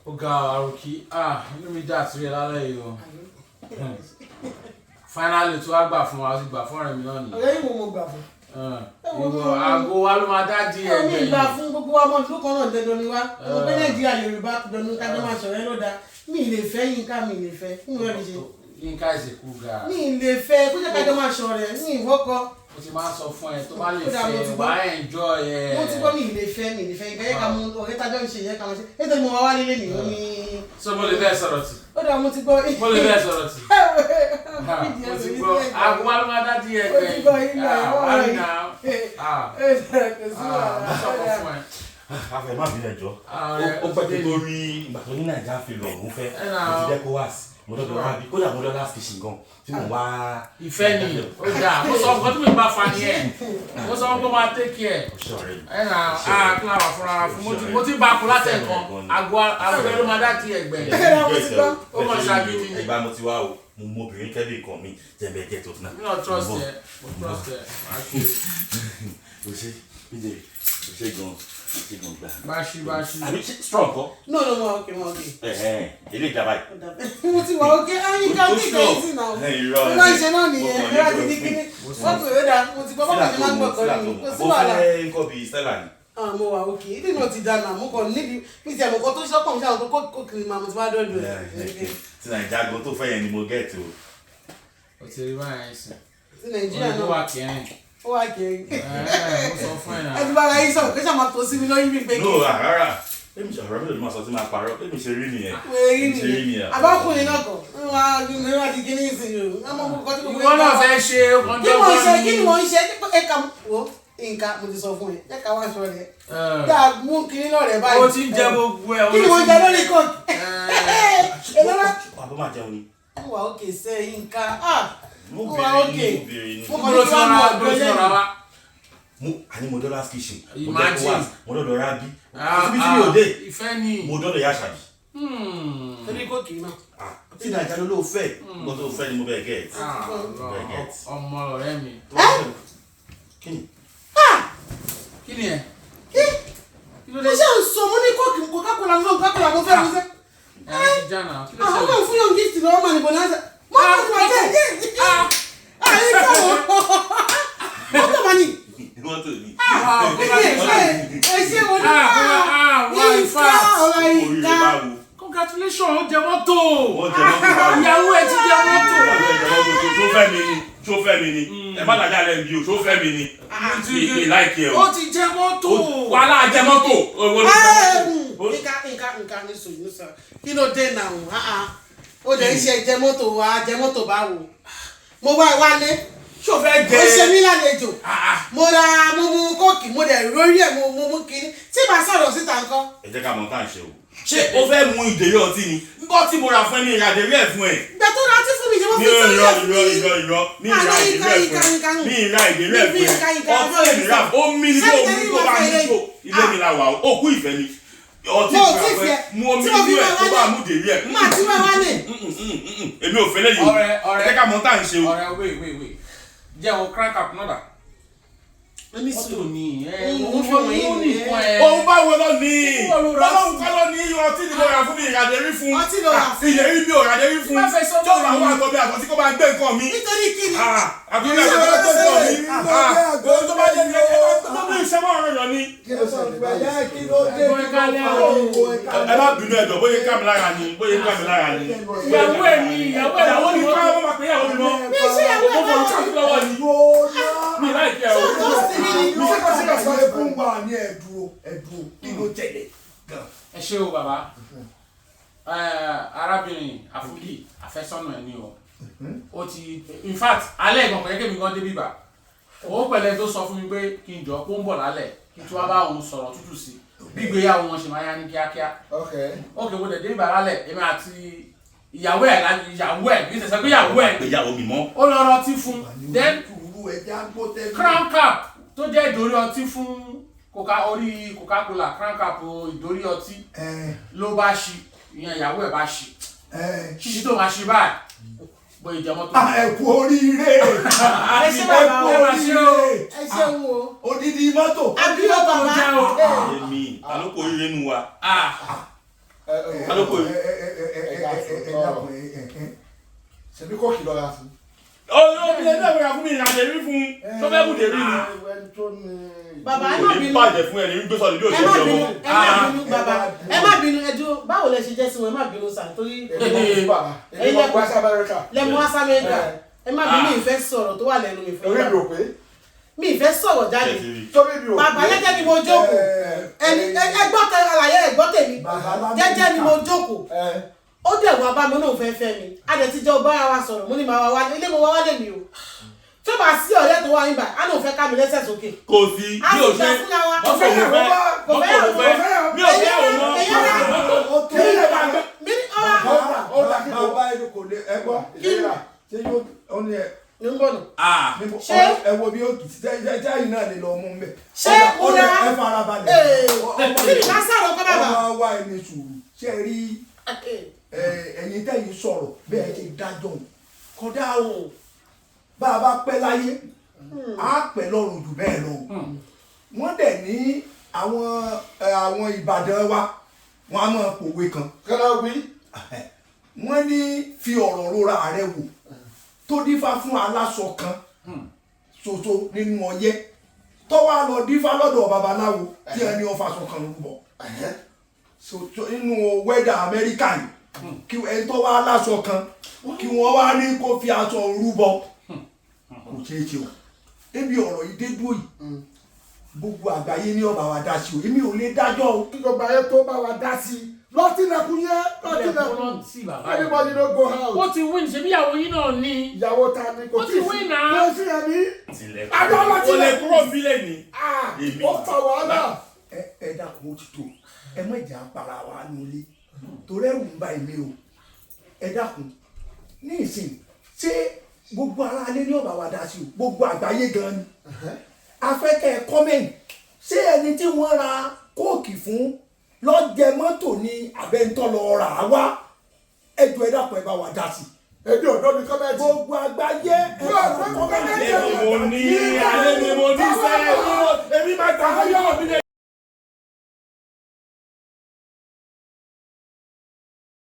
Oga Aruki, inú mi dà sí ẹ lálẹ́ yìí o. Finally tó wá gbà fún wa, ó ti gbà fún ọ̀rẹ́ mi náà nìyí. Ọ̀rẹ́ yìí mo gbà fún. Ìwọ àgọ́ wa ló máa dá di ẹgbẹ́ yìí. Mi gbà fún gbogbo wa mọ̀ tó kàn náà dandan ni wá. Mo pé Nàìjíríà Yorùbá dandan ká tó máa sọ̀rọ̀ ẹ ló dáa. Mi ì lè fẹ́ Yínká mi ì lè fẹ́. Kí ni wọ́n lè ṣe? Yínká is a cool guy. Mi ì lè fẹ́ kó jẹ́ ká tó máa sọ̀rọ̀ ẹ̀ ní ìwọ́kọ. Mo ti máa sọ fún ẹ tó bá lè fẹ́ wá enjoy ẹ. Mo ti gbọ́ mi ì lè fẹ́ Yínká yẹ ká mú ọ̀rẹ́ tájọ́ ń ṣe yẹ ká máa ṣe. Ètò ìmọ̀ wa wá nílé nìyó ni. So mo lè bẹ́ẹ̀ sọ̀rọ̀ tì. Ó dà mo ti gbọ́. Mo lè bẹ́ẹ̀ sọ̀rọ̀ tì. Mo ti gbọ́ àgọ́ wa ló máa dá di ẹgbẹ́ yìí. Ó ti gbọ́ ilé ẹ̀ wá ní náà. Mo sọ fún ẹ. Afẹ́ má bínú ẹjọ́. Ó pẹ́ tó lórí ìgbà tó ní Nàìjíríà fi lọ òun fẹ́. Mo ti jẹ́ kó wá sí. Mo dọ́dọ̀ wá bí kódà mo dọ́ last fishing gan tí mo wá. Ìfẹ́ ni ó dáa. Mo sọ nǹkan tí mo bá fa ni ẹ̀. Mo sọ pé máa take care. Kí la wà fúnra fún mo ti bá a kú láti ẹ̀kan. Àgọ́ ló máa dá kí ẹgbẹ́ yẹn. Ó mọ̀ ṣáàgìdì ni. Ẹgbà mo ti wá o. Mo mọ obìnrin kẹ́bí kan mi jẹ́bẹ̀ẹ́ get up now. Mi náà trust ẹ. Mo trust ẹ. O ṣe bíjẹ o ṣe gan gbà. Báṣí. Àbí strong kọ́. No, okay. Ilé ìjàmbá yìí. Mo ti wà okay. Yínká ó kíkẹ́ yìí sí náà. Mo máa ń ṣe náà nìyẹn. Ẹ wá ti di kíní. Wọ́n pè é dáa. Mo ti gbọ́ bọ́kàn ṣe máa ń gbọ́ kọ́ ni. Kò sí wàhálà. Mo fẹ́ nǹkan bíi Stella ni. Mo wà okay. Ìdí náà ti dáná. Mo kàn níbi bí ti àmọ̀kọ́ tó ṣọ́kàn ṣe àwọn kó kiri màmú ti wá dọ́dọ̀ ẹ̀. Ti Nàìjíríà gan tó fẹ́ yẹn ni mo get o. O ti rí báyìí sìn. Ti Nàìjíríà náà. Ó wà kẹrin. Ó wà kẹrin. Mo sọ fún ẹ náà. Ẹ ti bá ara yín sọ̀rọ̀ kí ṣáà máa tó sí mi lóyún mi pé kí. No, rárá. Èmi ṣàrọ̀ mi lè máa sọ sí máa parọ́. Èmi ṣe rí nìyẹn. Wèé nìyẹn. Àbákùnrin náà kọ̀. Wọ́n á di kíní ìsìn yòó. Ìwọ náà fẹ́ ṣe ọjọ́ bọ́ọ̀lù. Kí ni mo ń ṣe? Ẹ̀ka wo Yínká mo ti sọ fún ẹ. Ẹ̀ka wá aṣọ rẹ̀. Dáa mú kíní náà rẹ̀ báyìí. O ti ń jẹ gbogbo ẹ̀. Kí ni mo ń jẹ lórí kọ́? Àbọ̀ máa jẹun ni. Mo wà òkè sẹ́ Yínká. Mo wà òkè. Mo kàn ló ti rà wá. Àní mo dọ́là kitchen. Imagine. Mo dọ́dọ̀ rábí. Ibi tí mi ò dé. Ìfẹ́ ni. Mo dọ́dọ̀ yá ṣàbí. Torí kò kì í náà. Tí Nàìjíríà ló fẹ́. Mo tó fẹ́ ni mo bẹ̀ get. Ọmọ ọ̀rẹ́ mi. Kí ni? Kí ni ẹ? Mo ṣe ń sọ mo ní kóòkì Coca-Cola mo fẹ́ mi sẹ́. Ẹ ti já náà. Kí ló ṣe? Àwọn ọmọ fún yóò gift lọ́wọ́ mà ní bọ̀dá ṣe. Mọ́tò fún wa jẹ́. Àyíká wọn. Mọ́tò mà ní. Mọ́tò ni. Ẹ ṣe wo ní Yínká ọ̀la Yínká. Congratulations, ó jẹ mọ́tò. Ìyàwó ẹ ti jẹ mọ́tò. Tó fẹ́ mi ni. Ẹ má dàjà lẹ́nu bí o, tó fẹ́ mi ni. Ìpè láìkí ẹ o. Ó ti jẹ mọ́tò. Wàhálà jẹ mọ́tò. Yínká ní sòyún sọ. Kí ló dé náà? Ó lè ṣe jẹ mọ́tò wa, jẹ mọ́tò báwo? Mo wá ìwálé. Ṣó fẹ́ jẹ. Ó ṣe mí lálejò. Mo mú kóòkì, mo dẹ̀ lórí ẹ̀ mo mú kiri. Tí màá sọ̀rọ̀ síta nǹkan. Ẹ jẹ́ ká mọ̀ tá à ń ṣe o. Ṣé o fẹ́ mu ìdèrí ọtí ni? Nǹkan tí mo ra fún ẹ ní ìràdèrí ẹ̀ fún ẹ. Ìgbà tó ra ọtí fún mi ṣe mo fi sórí ẹ̀ fún mi. Irọ́. Ní ìrà ìdèrí ẹ̀ fún ẹ. Ní ìrà ìdèrí ẹ̀ fún ẹ. Ọtí èmi rà ó mí ní kó mú tó bá mú tó. Ilé mi la wà ó. Òkú ìfẹ́ ni. Ọtí ìfẹ́ fẹ́ mú omi nínú ẹ̀ tó bá mú dèrí ẹ̀. Má ti wá wálé. Èmi ò fẹ́ lẹ́yìn. Ẹ jẹ́ ká mọ̀ tá à ń ṣe o. Ọ̀rẹ́ wait. Jẹ́ o crank up náà dà. Mọ́tò ni òun bá wo lọ ní ọlọ́run kọ́ lọ ní ọtí ni mo rà fún mi ìràdérí fún ìlérí mi ò ràdérí fún tó bá wà àtọ́ bí àtọ́ tí kò bá gbé nǹkan mi nítorí kí ni àtúndì àtọ́ tó gbé nǹkan mi tó bá jẹ́ ní ẹgbẹ́ tó mú iṣẹ́ mọ́ ọ̀rọ̀ yọ ni. Ẹ má bínú ẹ̀dọ̀ bóyá ká mi lára ni. Ìyàwó ẹ̀ ni ká wọ́n máa pè é àwọn ọmọ mi láì kẹ́ o. Ẹ ṣé o bàbá. Arábìnrin àfúkì àfẹ́sọ́nà ẹ̀ ni o. Ó ti in fact alẹ́ ìgbọ̀n pẹ̀lú kébì gan débí bá. Ó pẹ̀lẹ́ tó sọ fún mi pé kí n jọ kó ń bọ̀ lálẹ́ kí tí wọ́n bá òun sọ̀rọ̀ tútù sí. Bí ìgbéyàwó wọn ṣe máa yá ní kíákíá. Okay, mo dẹ̀ débí bá lálẹ́ èmi àti ìyàwó ẹ̀ kì í ṣẹ̀ṣẹ̀ pé ìyàwó mi mọ́. Ó lọ rọtí fún then crown cap tó jẹ́ ìdórí ọtí fún orí Coca-Cola crown cap ìdórí ọtí ló bá ṣí ìyẹn ìyàwó ẹ̀ bá ṣí ṣíṣí tó máa ṣí báyìí bó ìjẹmọ́ tó. Ẹ kú oríire ẹ ṣe bàbá ẹ ṣe wo odidi mọ́tò. àbí ó bàbá èmi àlókò oríire nu wa. alóko yìí. ṣebí kò kí lọ́ra fún. Omi ẹgbẹ́ ìwé fún mi ìrìnàjò rí fún tó fẹ́ bùdé rí ni. Bàbá ẹ má bínú. Bàjẹ́ fún ẹni gbé sọ́ọ̀lì bí òṣèlú ọmọ. Ẹ má bínú bàbá. Ẹ má bínú ẹjọ́ báwo lẹ ṣe jẹ́ sí wọn ẹ má bínú sàn torí. Èmi mọ̀ wá sí Amẹ́ríkà. Lẹ́mu wá sí Amẹ́ríkà. Ẹ má bínú ìfẹ́ sọ̀rọ̀ tó wà lẹ́nu mi fẹ́. Orí mi ò pé. Mi ìfẹ́ sọ̀rọ̀ jáde. Sórí mi ò pé. Bàbá jẹ́jẹ́ ni mo jókòó. Ẹgbọ́ tẹ àlàyé ẹ̀gbọ́ tèmi. Jẹ́jẹ́ ni mo jókòó. Ó dẹ̀ wá bá mi náà fẹ́ mi. A dẹ̀ ti jẹ́ ọba wa sọ̀rọ̀ mo ní máa wá ilé mo wá wálé mi o. Tó bá sí ọ̀rẹ́ tó wá yín bá a náà fẹ́ ká mi lẹ́sẹ̀ sókè. Kò sí bí o ṣe mọ́tò mo fẹ́ mi ò fẹ́ àwọn ọmọ. Bàbá ẹni kò lè ẹgbọ́. Ṣé yóò ó ní ẹ. Ní ń bọ̀nà. Ṣé ẹ wo bí ó jẹ́ iná lè lọ mú mbẹ́. Ṣé kúrẹ́ ẹ fara balẹ̀. Kí ni ká sọ̀rọ̀ kọ́ bàbá? Ọmọ wa ẹni sùúrù ṣe rí ẹ̀yin tẹ́yìn sọ̀rọ̀ bẹ́ẹ̀ ṣe dájọ́ kódà o bá a bá pẹ́ láyé á pẹ́ lọ́rùn jù bẹ́ẹ̀ lọ. Wọ́n dẹ̀ ní àwọn Ìbàdàn wa wọ́n á máa pòwe kan. Kọ́lá wí. Wọ́n ní fi ọ̀rọ̀ rora rẹ wò tó dífá fún aláṣọ kan ṣoṣo nínú ọyẹ́ tó wá lọ dífá lọ́dọ̀ babaláwo tí ẹni ó faṣọ kan rúbọ nínú wẹ́dà Amẹ́ríkà yìí kí ẹni tó wá aláṣọ kan kí wọ́n wá ní kó fi aṣọ rúbọ kò ṣeé ṣe o ebi ọ̀rọ̀ yìí dé dúró yìí gbogbo àgbáyé ní ọba wa dá sí o èmi ò lè dájọ́ o kí gbogbo ayé tó bá wa dá sí lọ́tìnàkùn yẹn lọ́tìnàkùn everybody no go house. Ó ti win ṣe bí ìyàwó yín náà ní. Ìyàwó ta ni kò tí ì win náà. kò sí ẹni. O lè kúrò bílẹ̀ ni. Ó fa wàhálà. Ẹ dákun ó ti tó ẹ má jà para wa nulẹ̀ torí ẹrù ń bà èmi o ẹ dákun ní ìsìn ṣé gbogbo ara alẹ́ ní ọba wa dá sí o gbogbo àgbáyé gan ni afẹ́kẹ́ kọ́mẹ́ǹtì ṣé ẹni tí wọ́n ra kóòkì fún lọ́jẹ mọ́tò ní abẹ́ntọ́ lọ rà á wá ẹjọ́ ẹ dákun ẹ bá wa dá sí. Ẹbí ọ̀dọ́ ni kọ́mẹ́ntì. Gbogbo àgbáyé ẹ bá wa kọ́mẹ́ntì. Alẹ́ ni mo ní sẹ́ẹ̀ èmi máa gbà á yọ̀ mí lé.